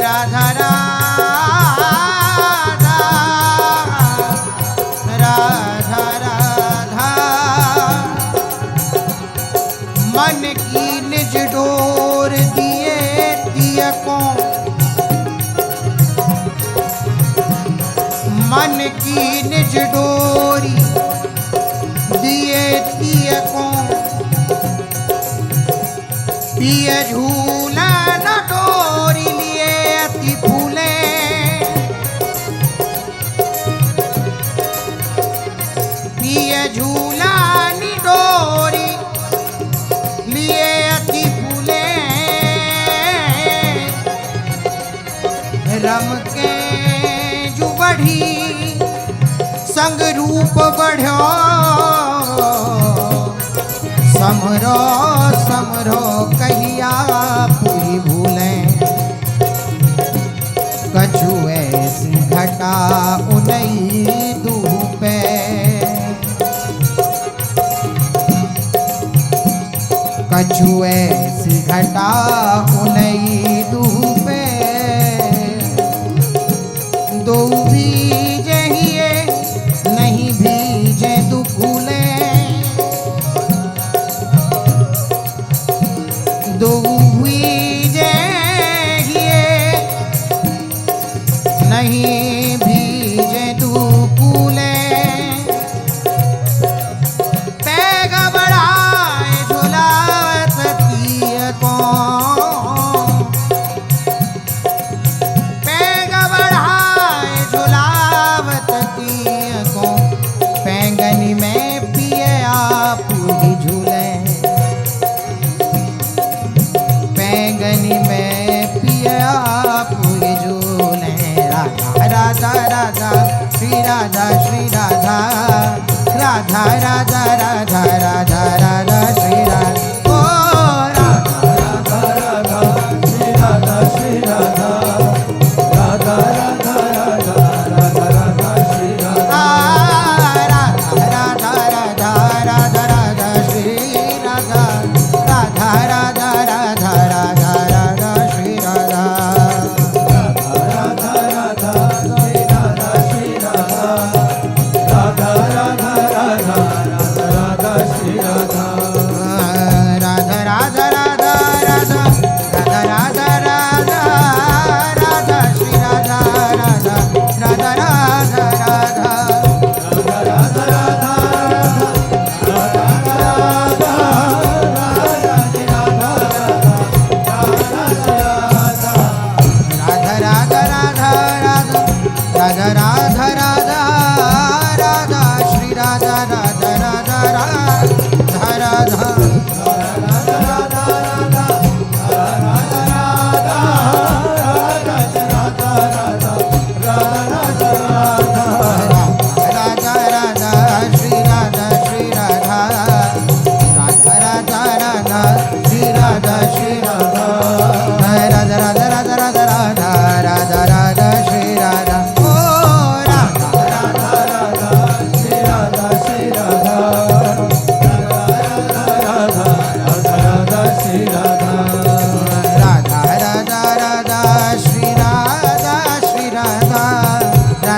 राधा राधा राधा राधा मन की निज डोर दिए तियकों मन की निज डोरी दिए तियकों पिय झूला न डोरी लिए अति फूले पिय झूला नि डोरी लिए अति फूले रम के जु बढ़ी संग रूप बढ़्यो समरो समरो कहिया पूरी भूलें कछु ऐसी घटा उनई दूपे कछु ऐसी घटा उनई दूपे दो भीजे हिए नहीं भीजे दुफूले दो भीजे हिए नहीं भीजे दुफूले पैग बढ़ाए झुलावत तियकों पैग बढ़ाए झुलावत तियकों पैंगनी में पिए आप ही झूले पैंगनी में पिए आप ही झूले राधा राधा राधा श्री राधा राधा राधा राधा राधा राधा श्री राधा ओ Radha Radha Radha Shri Radha Radha Radha Radha Radha Radha Shri Radha Radha Radha Radha Radha Radha Shri Radha Radha Radha Radha Radha Radha Shri Radha Radha Radha Shri Radha Shri Radha Radha Radha Radha Radha Radha Shri Radha Radha Radha Radha Radha Radha Radha Radha Shri Radha Radha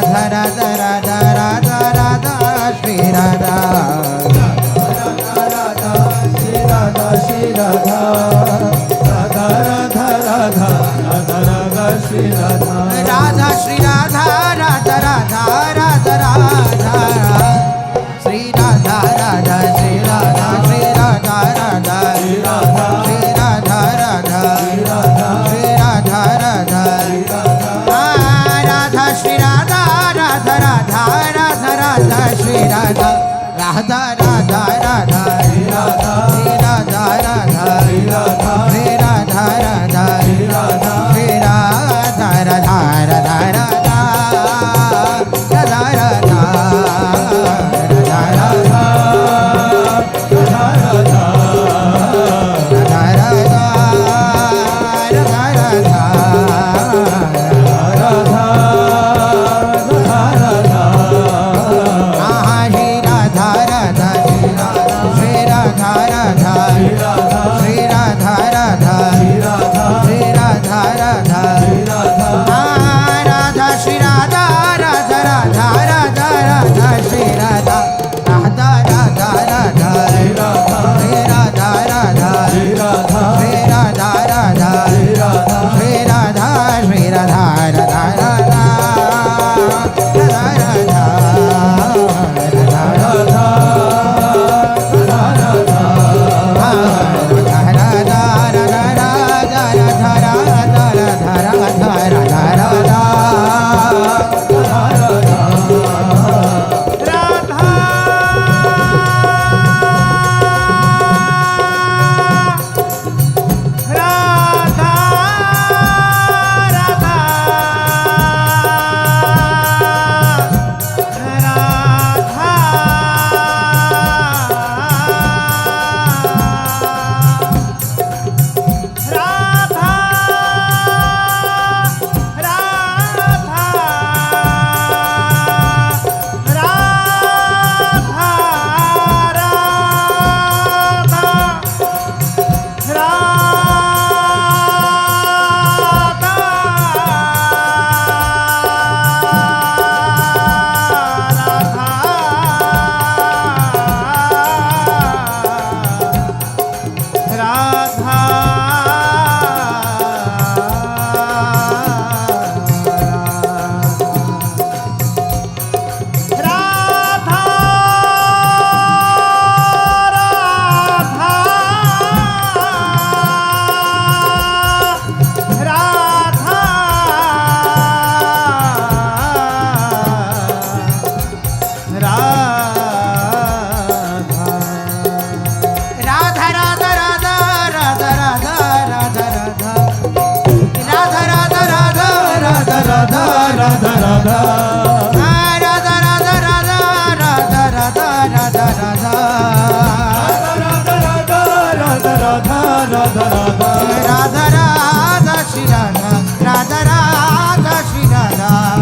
Radha Radha Radha Radha Radha Radha Radha Radha Radha Shri Radha Radha Radha Radha Radha Shri Radha Radha Radha Radha Radha Shri Radha Radha Shri Radha Shri Radha Radha Shri Radha Radha Shri Radha Radha Radha Shri Radha Radha Radha Radha Radha Shri Radha Radha Radha Radha Shri Radha Radha Shri Radha Radha Radha Shri Radha Radha Radha Radha Shri Radha Radha Radha Radha Radha Shri Radha Radha Radha Radha Shri Radha Radha Shri Radha Radha Shri Radha Shri Radha Radha Radha Radha Radha Shri Radha Radha Radha Shri Radha Radha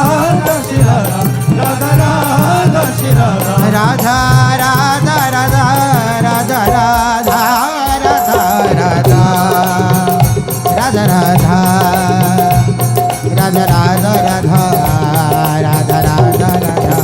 Radha Shri Radha Radha Radha Shri Radha Radha Radha Radha Radha Radha Radha Radha Radha Radha Radha Radha Radha Radha Radha Radha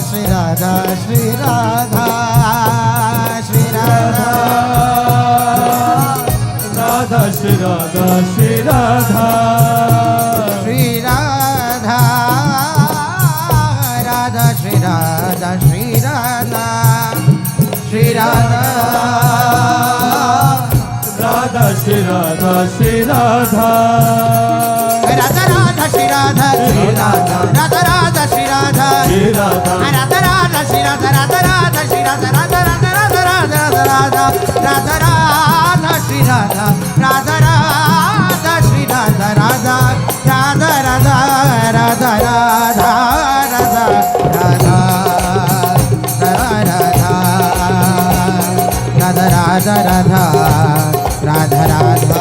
Shri Radha, Shri Radha, Shri Radha, Radha Shri Radha, Shri Radha, Shri Radha, Radha Shri Radha, Shri Radha, Radha Radha Shri Radha, Shri Radha, Radha Radha Shri Radha, Shri Radha, Radha Radha Shri Radha, Radha Radha Shri Radha, Radha Radha Radha Radha Radha, Radha Radha Shri Radha, Radha Radha Shri Radha, Radha Radha Radha Radha Radha Radha Radha Radha Radha Radha Radha Radha